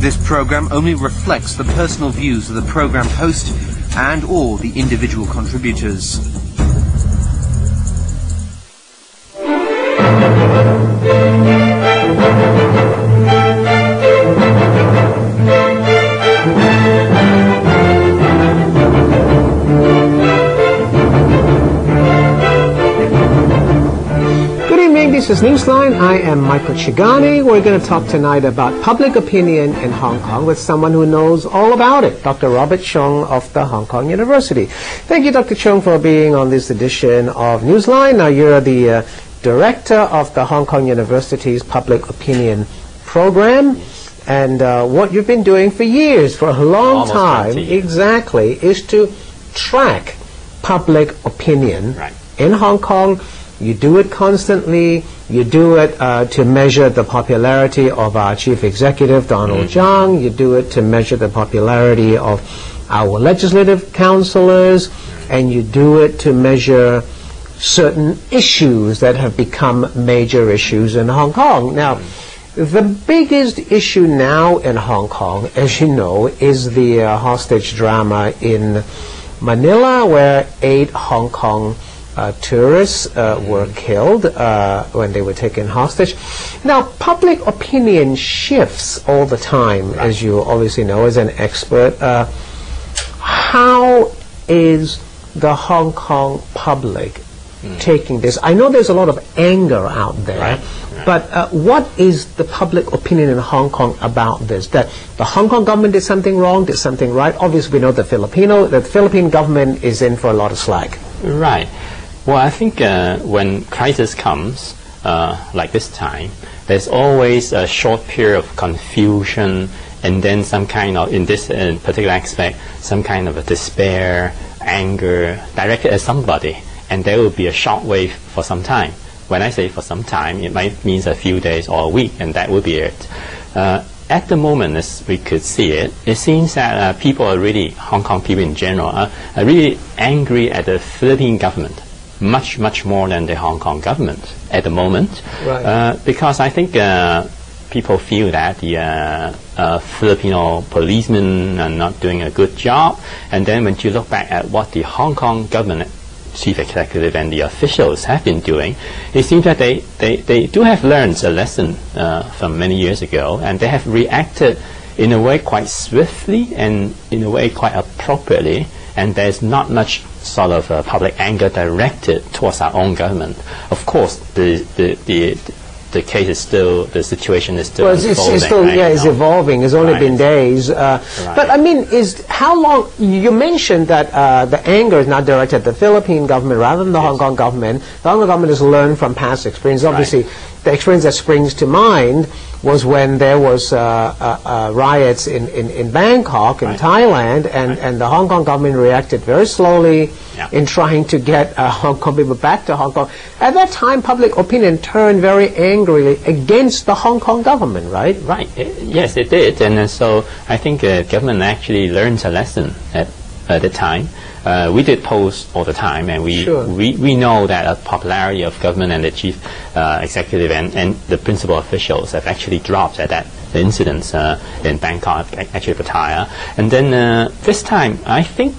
This program only reflects the personal views of the program host and or the individual contributors. This is Newsline. I am Michael Chigani. We're going to talk tonight about public opinion in Hong Kong with someone who knows all about it, Dr. Robert Chung of the Hong Kong University. Thank you, Dr. Chung, for being on this edition of Newsline. Now, you're the director of the Hong Kong University's Public Opinion Program. And what you've been doing for years, for a long time, exactly, is to track public opinion in Hong Kong. You do it constantly. You do it to measure the popularity of our chief executive, Donald Chung. You do it to measure the popularity of our legislative councillors. And you do it to measure certain issues that have become major issues in Hong Kong. Now, the biggest issue now in Hong Kong, as you know, is the hostage drama in Manila, where 8 Hong Kong tourists were killed when they were taken hostage. Now, public opinion shifts all the time, as you obviously know as an expert. How is the Hong Kong public taking this? I know there's a lot of anger out there, but what is the public opinion in Hong Kong about this? That the Hong Kong government did something wrong, did something right? Obviously, we know the Philippine government is in for a lot of slack. Right. Well, I think when crisis comes, like this time, there's always a short period of confusion, and then some kind of, in this particular aspect, some kind of a despair, anger, directed at somebody, and there will be a short wave for some time. When I say for some time, it might mean a few days or a week, and that will be it. At the moment, as we could see it, it seems that people are really, Hong Kong people in general, are really angry at the Philippine government. Much more than the Hong Kong government at the moment, because I think people feel that the Filipino policemen are not doing a good job, and then when you look back at what the Hong Kong government chief executive and the officials have been doing, it seems that they do have learned a lesson from many years ago, and they have reacted in a way quite swiftly and in a way quite appropriately, and there's not much sort of public anger directed towards our own government. Of course, the case is still, the situation is still unfolding. It's still, it's evolving. It's only been days. But I mean, how long? You mentioned that the anger is not directed at the Philippine government rather than the Hong Kong government. The Hong Kong government has learned from past experience. Obviously, the experience that springs to mind was when there was riots in Bangkok, in Thailand, and the Hong Kong government reacted very slowly in trying to get Hong Kong people back to Hong Kong. At that time, public opinion turned very angrily against the Hong Kong government, right? Right. Yes, it did. And so I think the government actually learned a lesson at the time. We did polls all the time, and we know that the popularity of government and the chief executive and the principal officials have actually dropped at that incidents in Bangkok, actually Pattaya. And then this time, I think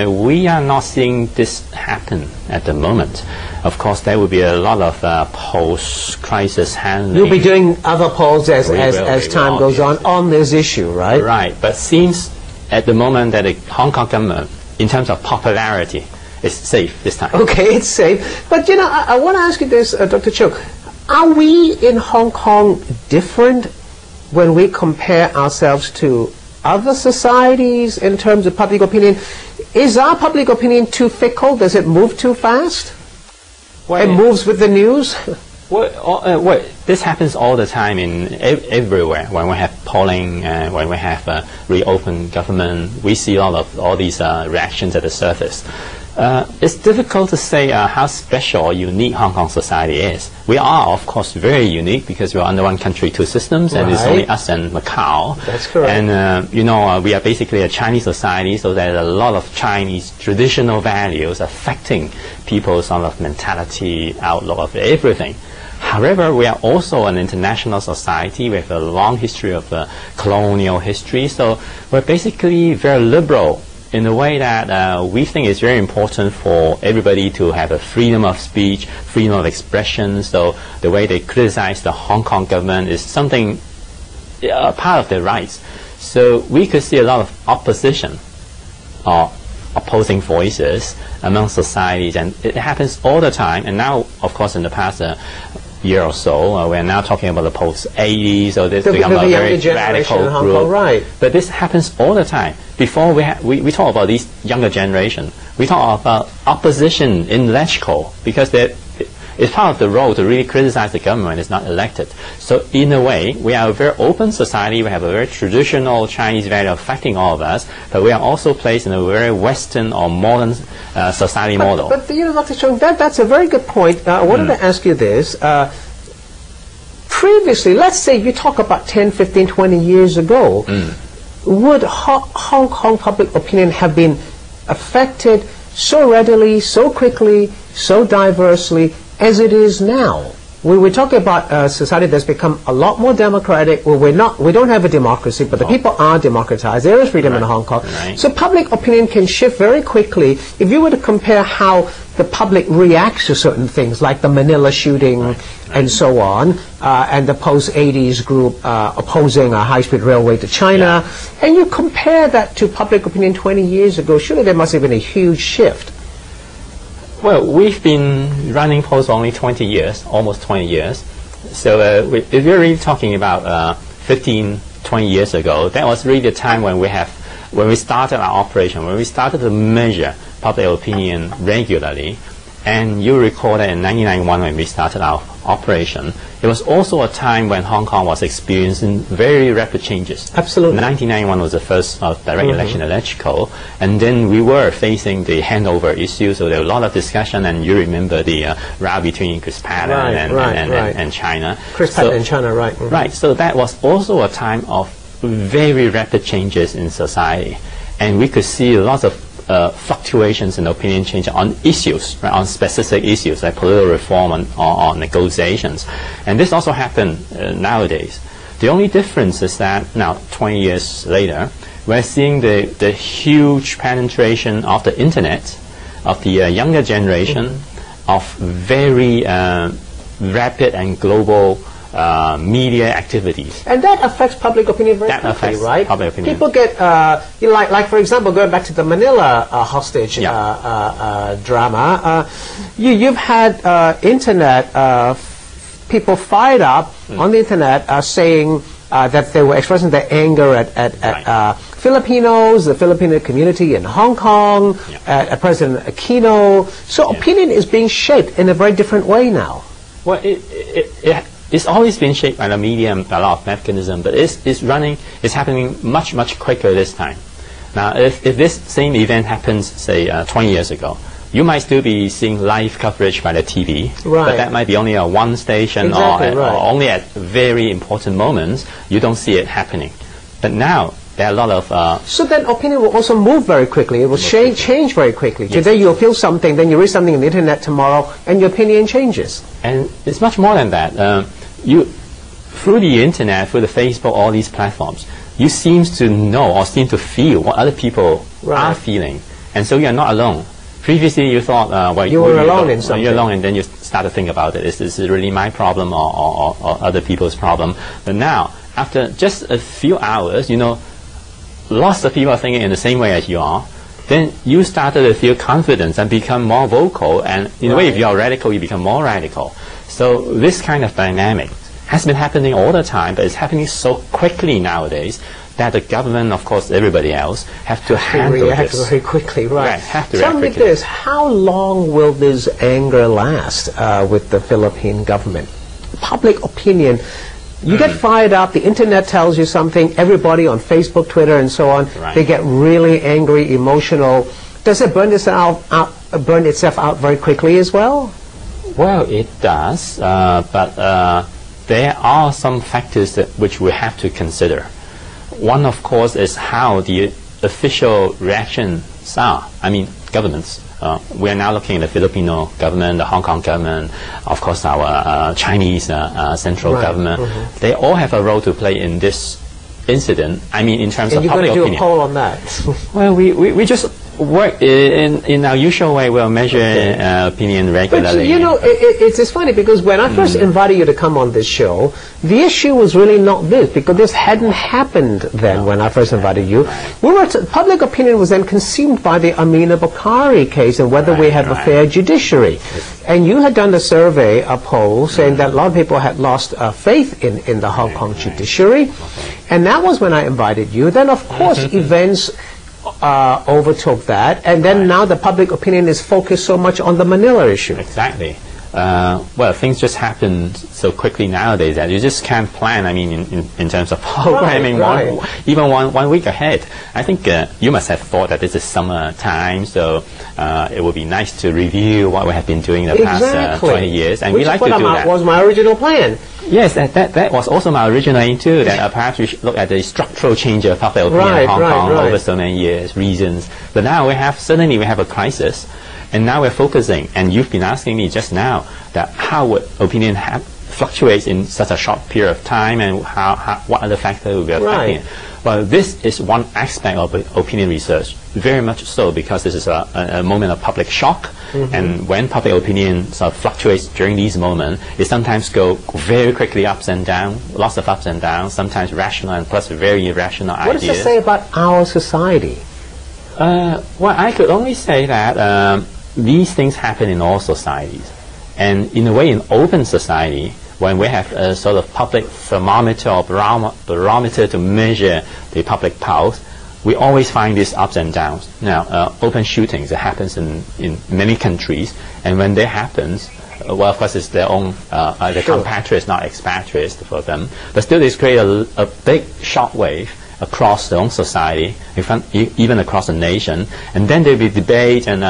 we are not seeing this happen at the moment. Of course, there will be a lot of post-crisis handling. You'll be doing other polls as time goes on this issue, right? Right, but seems at the moment that the Hong Kong government, in terms of popularity, is safe this time. Okay, it's safe. But, you know, I want to ask you this, Dr. Chung. Are we in Hong Kong different when we compare ourselves to other societies in terms of public opinion? Is our public opinion too fickle? Does it move too fast? It moves with the news? This happens all the time in everywhere. When we have polling, when we have reopened government, we see all these reactions at the surface. It's difficult to say how special or unique Hong Kong society is. We are, of course, very unique because we're under one country, two systems, and it's only us and Macau. That's correct. And, you know, we are basically a Chinese society, so there's a lot of Chinese traditional values affecting people's sort of mentality, outlook of everything. However, we are also an international society with a long history of colonial history, so we're basically very liberal in the way that we think it's very important for everybody to have a freedom of speech, freedom of expression. So the way they criticize the Hong Kong government is something, part of their rights. So we could see a lot of opposition or opposing voices among societies, and it happens all the time. And now, of course, in the past year or so, we're now talking about the post-80s, so this become a very radical group. Right. But this happens all the time. Before we talk about these younger generation, we talk about opposition in LegCo, because it's part of the role to really criticize the government when it's not elected. So in a way, we are a very open society. We have a very traditional Chinese value affecting all of us, but we are also placed in a very Western or modern society model. But Dr. Chung, that's a very good point. I wanted to ask you this. Previously, let's say you talk about 10, 15, 20 years ago, would Hong Kong public opinion have been affected so readily, so quickly, so diversely as it is now? We're talking about a society that's become a lot more democratic. Well, we don't have a democracy, but the people are democratized. There is freedom in Hong Kong. Right. So public opinion can shift very quickly. If you were to compare how the public reacts to certain things, like the Manila shooting and so on, and the post-80s group opposing a high-speed railway to China, and you compare that to public opinion 20 years ago, surely there must have been a huge shift. Well, we've been running Post only 20 years, almost 20 years. So if you're really talking about 15, 20 years ago, that was really the time when we started our operation, when we started to measure public opinion regularly. And you recall that in 1991, when we started our operation, it was also a time when Hong Kong was experiencing very rapid changes. Absolutely. 1991 was the first direct election at LegCo, and then we were facing the handover issue, so there was a lot of discussion, and you remember the row between Chris Patten and China. Chris Patten and China, right. Right, so that was also a time of very rapid changes in society, and we could see lots of fluctuations in opinion change on issues, right, on specific issues like political reform or negotiations. And this also happened nowadays. The only difference is that now, 20 years later, we're seeing the huge penetration of the internet, of the younger generation, of very rapid and global media activities. And that affects public opinion very quickly, right? Public opinion. People get, like for example, going back to the Manila hostage drama, you've had internet people fired up on the internet saying that they were expressing their anger at Filipinos, the Filipino community in Hong Kong, at President Aquino. So opinion is being shaped in a very different way now. Well, it's always been shaped by the media, a lot of mechanism, but it's happening much, much quicker this time. Now, if this same event happens, say, 20 years ago, you might still be seeing live coverage by the TV, but that might be only at one station or only at very important moments. You don't see it happening. But now, there are a lot of... so then opinion will also move very quickly. It will change very quickly. Yes. Today you feel something, then you read something on the internet tomorrow, and your opinion changes. And it's much more than that. Through the internet, through the Facebook, all these platforms, you seem to know or seem to feel what other people are feeling. And so you're not alone. Previously, you thought, you were alone in something. You're alone, and then you start to think about it. Is this really my problem or other people's problem? But now, after just a few hours, lots of people are thinking in the same way as you are. Then you started to feel confidence and become more vocal. And in a way, if you are radical, you become more radical. So this kind of dynamic has been happening all the time, but it's happening so quickly nowadays that the government, of course, everybody else, have to handle this very quickly, right? Have to Tell me this: how long will this anger last with the Philippine government? Public opinion. You get fired up, the internet tells you something, everybody on Facebook, Twitter, and so on, they get really angry, emotional. Does it burn itself out very quickly as well? Well, it does, but there are some factors which we have to consider. One, of course, is how the official reactions are. I mean, governments We are now looking at the Filipino government, the Hong Kong government, of course our Chinese central government. They all have a role to play in this incident. I mean, in terms of public opinion. And you're going to do a poll on that? Well, we just work in our usual way. We'll measure opinion regularly. But you know, it's funny because when I first invited you to come on this show, the issue was really not this, because this hadn't happened then when I first invited you. Public opinion was then consumed by the Amina Bukhari case and whether we have a fair judiciary. And you had done a survey, a poll, saying that a lot of people had lost faith in the Hong Kong judiciary. And that was when I invited you. Then, of course, events overtook that, and then now the public opinion is focused so much on the Manila issue. Exactly. Well, things just happen so quickly nowadays that you just can't plan. I mean, in terms of programming, even one week ahead. I think you must have thought that this is summer time, so it would be nice to review what we have been doing the past 20 years, and we like to do that. Was my original plan. Yes, that was also my original aim too, that perhaps we should look at the structural change of public opinion in Hong Kong over so many years, reasons. But now suddenly we have a crisis, and now we're focusing, and you've been asking me just now that how would opinion fluctuate in such a short period of time, and what other factors will be affecting it. Well, this is one aspect of opinion research, very much so, because this is a moment of public shock, and when public opinion sort of fluctuates during these moments, it sometimes go very quickly ups and down, lots of ups and downs, sometimes rational and plus very irrational ideas. What does this say about our society? Well, I could only say that these things happen in all societies, and in a way, in open society, when we have a sort of public thermometer or barometer to measure the public pulse, we always find these ups and downs. Now, open shootings, it happens in many countries, and when they happens, well, of course, it's their own, their compatriots, not expatriates for them, but still they create a big shock wave across their own society, even across the nation, and then there will be debate and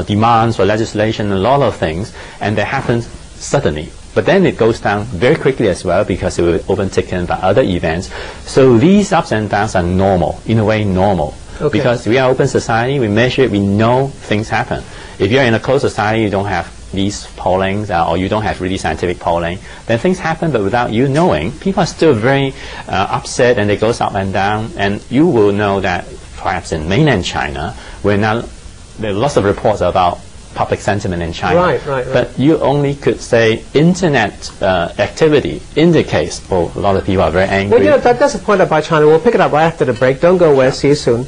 demands for legislation, a lot of things, and that happens suddenly. But then it goes down very quickly as well, because it will be overtaken by other events. So these ups and downs are normal, in a way normal. Because we are open society, we measure it, we know things happen. If you're in a closed society, you don't have these pollings, or you don't have really scientific polling, then things happen, but without you knowing, people are still very upset, and it goes up and down. And you will know that perhaps in mainland China, where now there are lots of reports about public sentiment in China. But you only could say internet activity indicates, a lot of people are very angry. Well, you know, that's a point about China. We'll pick it up right after the break. Don't go away. See you soon.